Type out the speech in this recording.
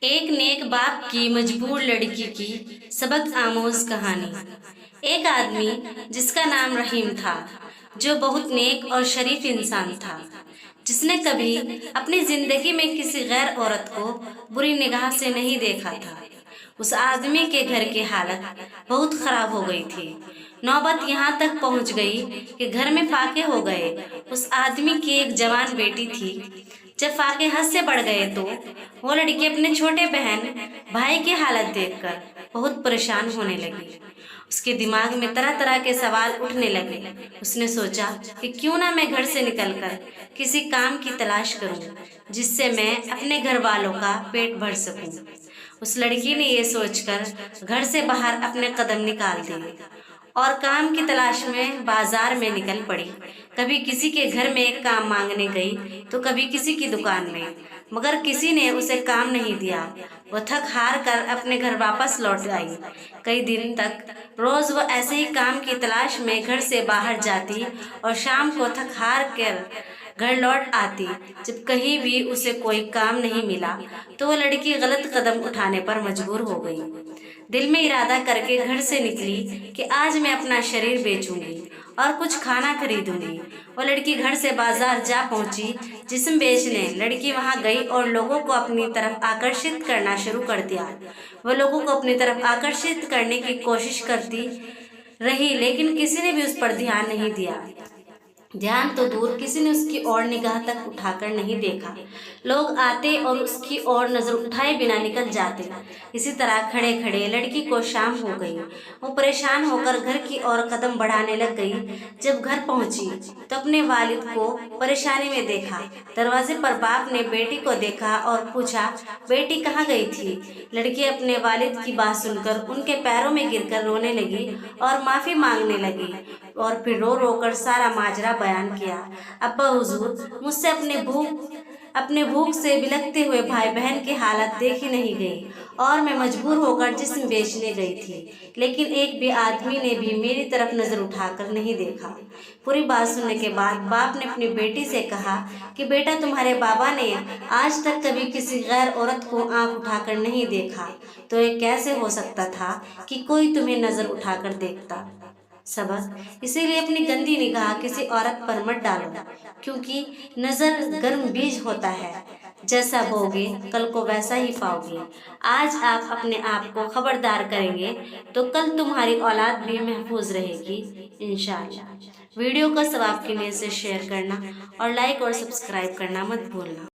एक नेक बाप की मजबूर लड़की की सबक आमोज कहानी। एक आदमी जिसका नाम रहीम था, जो बहुत नेक और शरीफ इंसान था, जिसने कभी अपनी जिंदगी में किसी गैर औरत को बुरी निगाह से नहीं देखा था। उस आदमी के घर की हालत बहुत खराब हो गई थी। नौबत यहाँ तक पहुँच गई कि घर में फाके हो गए। उस आदमी की एक जवान बेटी थी। जब फाके हद से बढ़ गए तो वो लड़की अपने छोटे बहन भाई की हालत देखकर बहुत परेशान होने लगी। उसके दिमाग में तरह तरह के सवाल उठने लगे। उसने सोचा कि क्यों ना मैं घर से निकलकर किसी काम की तलाश करूं, जिससे मैं अपने घर वालों का पेट भर सकूं। उस लड़की ने ये सोचकर घर से बाहर अपने कदम निकाल दिए और काम की तलाश में बाजार में निकल पड़ी। कभी किसी के घर में काम मांगने गई तो कभी किसी की दुकान में, मगर किसी ने उसे काम नहीं दिया। वो थक हार कर अपने घर वापस लौट आई। कई दिन तक रोज वो ऐसे ही काम की तलाश में घर से बाहर जाती और शाम को थक हार कर घर लौट आती। जब कहीं भी उसे कोई काम नहीं मिला तो वो लड़की गलत कदम उठाने पर मजबूर हो गई। दिल में इरादा करके घर से निकली कि आज मैं अपना शरीर बेचूंगी और कुछ खाना खरीदूंगी। वो लड़की घर से बाजार जा पहुंची जिस्म बेचने। लड़की वहां गई और लोगों को अपनी तरफ आकर्षित करना शुरू कर दिया। वो लोगों को अपनी तरफ आकर्षित करने की कोशिश करती रही, लेकिन किसी ने भी उस पर ध्यान नहीं दिया। ध्यान तो दूर, किसी ने उसकी ओर निगाह तक उठाकर नहीं देखा। लोग आते और उसकी ओर नजर उठाए बिना निकल जाते। इसी तरह खड़े खड़े लड़की को शाम हो गई। वो परेशान होकर घर की ओर कदम बढ़ाने लग गई। जब घर पहुंची तो अपने वालिद को परेशानी में देखा। दरवाजे पर बाप ने बेटी को देखा और पूछा, बेटी कहाँ गई थी? लड़की अपने वालिद की बात सुनकर उनके पैरों में गिरकर रोने लगी और माफी मांगने लगी और फिर रो रो कर सारा माजरा बयान किया। अब्बा हुजूर, मुझसे अपने भूख से बिलखते हुए भाई बहन की हालत देखी नहीं गई और मैं मजबूर होकर जिस्म बेचने गई थी, लेकिन एक भी आदमी ने भी मेरी तरफ नजर उठाकर नहीं देखा। पूरी बात सुनने के बाद बाप ने अपनी बेटी से कहा कि बेटा, तुम्हारे बाबा ने आज तक कभी किसी गैर औरत को आंख उठाकर नहीं देखा, तो ये कैसे हो सकता था कि कोई तुम्हें नजर उठाकर देखता। सबक, इसीलिए अपनी गंदी निगाह किसी औरत पर मत डालो, क्योंकि नजर गर्म बीज होता है। जैसा बोगे कल को वैसा ही पाओगे। आज आप अपने आप को खबरदार करेंगे तो कल तुम्हारी औलाद भी महफूज रहेगी, इंशाअल्लाह। वीडियो को सवाब के लिए से शेयर करना और लाइक और सब्सक्राइब करना मत भूलना।